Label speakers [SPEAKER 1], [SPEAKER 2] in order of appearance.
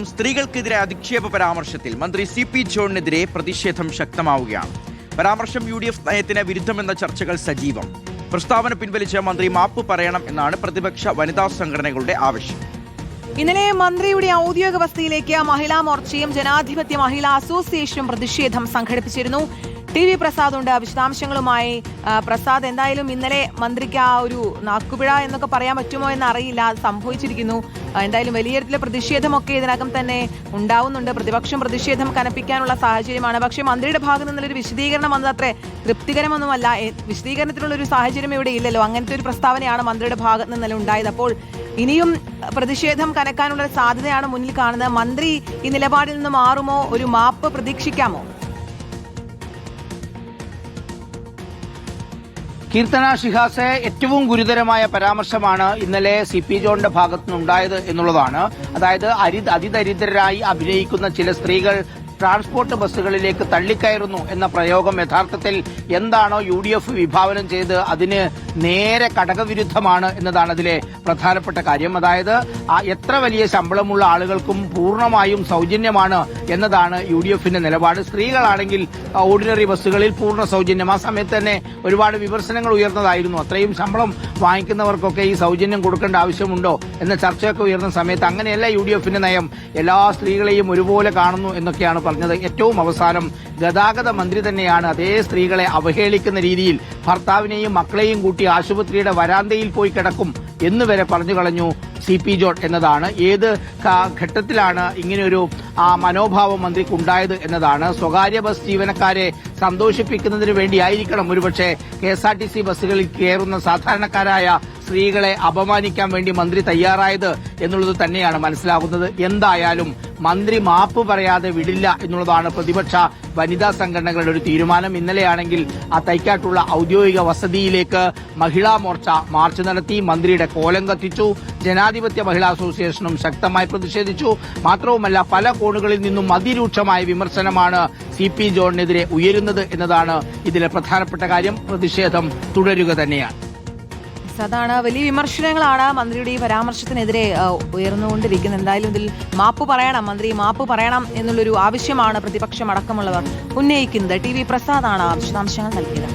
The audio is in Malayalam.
[SPEAKER 1] സ്ത്രീകൾക്കെതിരെ അധിക്ഷേപ പരാമർശത്തിൽ മന്ത്രി സി.പി. ജോണിനെതിരെ പ്രതിഷേധം ശക്തമാവുകയാണ്. പരാമർശം UDF നയത്തിന് വിരുദ്ധമെന്ന ചർച്ചകൾ സജീവം. പ്രസ്താവന പിൻവലിച്ച് മന്ത്രി മാപ്പ് പറയണം എന്നാണ് പ്രതിപക്ഷ വനിതാ സംഘടനകളുടെ ആവശ്യം.
[SPEAKER 2] ഇന്നലെ മന്ത്രിയുടെ ഔദ്യോഗിക വസതിയിലേക്ക് മഹിളാ മോർച്ചയും ജനാധിപത്യ മഹിളാ അസോസിയേഷനും പ്രതിഷേധം സംഘടിപ്പിച്ചിരുന്നു. TV പ്രസാദ് ഉണ്ട് വിശദാംശങ്ങളുമായി. പ്രസാദ്, എന്തായാലും ഇന്നലെ മന്ത്രിക്ക് ആ ഒരു നാക്കുപിഴ എന്നൊക്കെ പറയാൻ പറ്റുമോ എന്ന് അറിയില്ല, അത് സംഭവിച്ചിരിക്കുന്നു. എന്തായാലും വലിയ തരത്തിലെ പ്രതിഷേധമൊക്കെ ഇതിനകം തന്നെ ഉണ്ടാവുന്നുണ്ട്. പ്രതിപക്ഷം പ്രതിഷേധം കനപ്പിക്കാനുള്ള സാഹചര്യമാണ്. പക്ഷേ മന്ത്രിയുടെ ഭാഗത്തു നിന്നുള്ളൊരു വിശദീകരണം വന്നത് അത്ര തൃപ്തികരമൊന്നുമല്ല. വിശദീകരണത്തിനുള്ള ഒരു സാഹചര്യം ഇവിടെ ഇല്ലല്ലോ. അങ്ങനത്തെ ഒരു പ്രസ്താവനയാണ് മന്ത്രിയുടെ ഭാഗത്ത് നിന്ന് ഉണ്ടായത്. അപ്പോൾ ഇനിയും പ്രതിഷേധം കനക്കാനുള്ള സാധ്യതയാണ് മുന്നിൽ കാണുന്നത്. മന്ത്രി ഈ നിലപാടിൽ നിന്ന് മാറുമോ? ഒരു മാപ്പ് പ്രതീക്ഷിക്കാമോ?
[SPEAKER 3] കീർത്തന ഷിഹാസെ, ഏറ്റവും ഗുരുതരമായ പരാമർശമാണ് ഇന്നലെ സി.പി. ജോണിന്റെ ഭാഗത്തുനിന്നുണ്ടായത് എന്നുള്ളതാണ്. അതായത് അതിദരിദ്രരായി അഭിനയിക്കുന്ന ചില സ്ത്രീകൾ ട്രാൻസ്പോർട്ട് ബസ്സുകളിലേക്ക് തള്ളിക്കയറുന്നു എന്ന പ്രയോഗം യഥാർത്ഥത്തിൽ എന്താണോ UDF വിഭാവനം ചെയ്ത് അതിന് നേരെ ഘടകവിരുദ്ധമാണ് എന്നതാണ് അതിലെ പ്രധാനപ്പെട്ട കാര്യം. അതായത് എത്ര വലിയ ശമ്പളമുള്ള ആളുകൾക്കും പൂർണ്ണമായും സൗജന്യമാണ് എന്നതാണ് UDFന്റെ നിലപാട്. സ്ത്രീകളാണെങ്കിൽ ഓർഡിനറി ബസ്സുകളിൽ പൂർണ്ണ സൗജന്യം. ആ സമയത്ത് തന്നെ ഒരുപാട് വിമർശനങ്ങൾ ഉയർന്നതായിരുന്നു. അത്രയും ശമ്പളം വാങ്ങിക്കുന്നവർക്കൊക്കെ ഈ സൗജന്യം കൊടുക്കേണ്ട ആവശ്യമുണ്ടോ എന്ന ചർച്ചയൊക്കെ ഉയർന്ന സമയത്ത് അങ്ങനെയല്ല UDFന്റെ നയം. എല്ലാ സ്ത്രീകളെയും ഒരുപോലെ കാണുന്നു എന്നൊക്കെയാണ് പറഞ്ഞത്. ഏറ്റവും അവസാനം ഗതാഗത മന്ത്രി തന്നെയാണ് അതേ സ്ത്രീകളെ അവഹേളിക്കുന്ന രീതിയിൽ ഭർത്താവിനെയും മക്കളെയും കൂട്ടി ആശുപത്രിയുടെ വരാന്തയിൽ പോയി കിടക്കും എന്ന് വരെ പറഞ്ഞു കളഞ്ഞു സി.പി. ജോൺ എന്നതാണ്. ഏത് ഘട്ടത്തിലാണ് ഇങ്ങനെയൊരു മനോഭാവം മന്ത്രിക്കുണ്ടായത് എന്നതാണ്. സ്വകാര്യ ബസ് ജീവനക്കാരെ സന്തോഷിപ്പിക്കുന്നതിന് വേണ്ടിയായിരിക്കണം ഒരുപക്ഷെ KSRTC ബസ്സുകളിൽ കയറുന്ന സാധാരണക്കാരായ സ്ത്രീകളെ അപമാനിക്കാൻ വേണ്ടി മന്ത്രി തയ്യാറായത് എന്നുള്ളത് തന്നെയാണ് മനസ്സിലാകുന്നത്. എന്തായാലും മന്ത്രി മാപ്പ് പറയാതെ വിടില്ല എന്നുള്ളതാണ് പ്രതിപക്ഷ വനിതാ സംഘടനകളുടെ ഒരു തീരുമാനം. ഇന്നലെയാണെങ്കിൽ ആ തൈക്കാട്ടുള്ള ഔദ്യോഗിക വസതിയിലേക്ക് മഹിളാ മോർച്ച മാർച്ച് നടത്തി. മന്ത്രിയുടെ കോലം കത്തിച്ചു. ജനാധിപത്യ മഹിളാ അസോസിയേഷനും ശക്തമായി പ്രതിഷേധിച്ചു. മാത്രവുമല്ല, പല കോണുകളിൽ നിന്നും അതിരൂക്ഷമായ വിമർശനമാണ് സി.പി. ജോണിനെതിരെ ഉയരുന്നത് എന്നതാണ് ഇതിലെ പ്രധാനപ്പെട്ട കാര്യം. പ്രതിഷേധം തുടരുക തന്നെയാണ്.
[SPEAKER 2] അതാണ്, വലിയ വിമർശനങ്ങളാണ് മന്ത്രിയുടെ ഈ പരാമർശത്തിനെതിരെ ഉയർന്നുകൊണ്ടിരിക്കുന്നത്. എന്തായാലും ഇതിൽ മാപ്പ് പറയണം, മന്ത്രി മാപ്പ് പറയണം എന്നുള്ളൊരു ആവശ്യമാണ് പ്രതിപക്ഷം അടക്കമുള്ളവർ ഉന്നയിക്കുന്നത്. TV പ്രസാദാണ് വിശദാംശങ്ങൾ നൽകിയത്.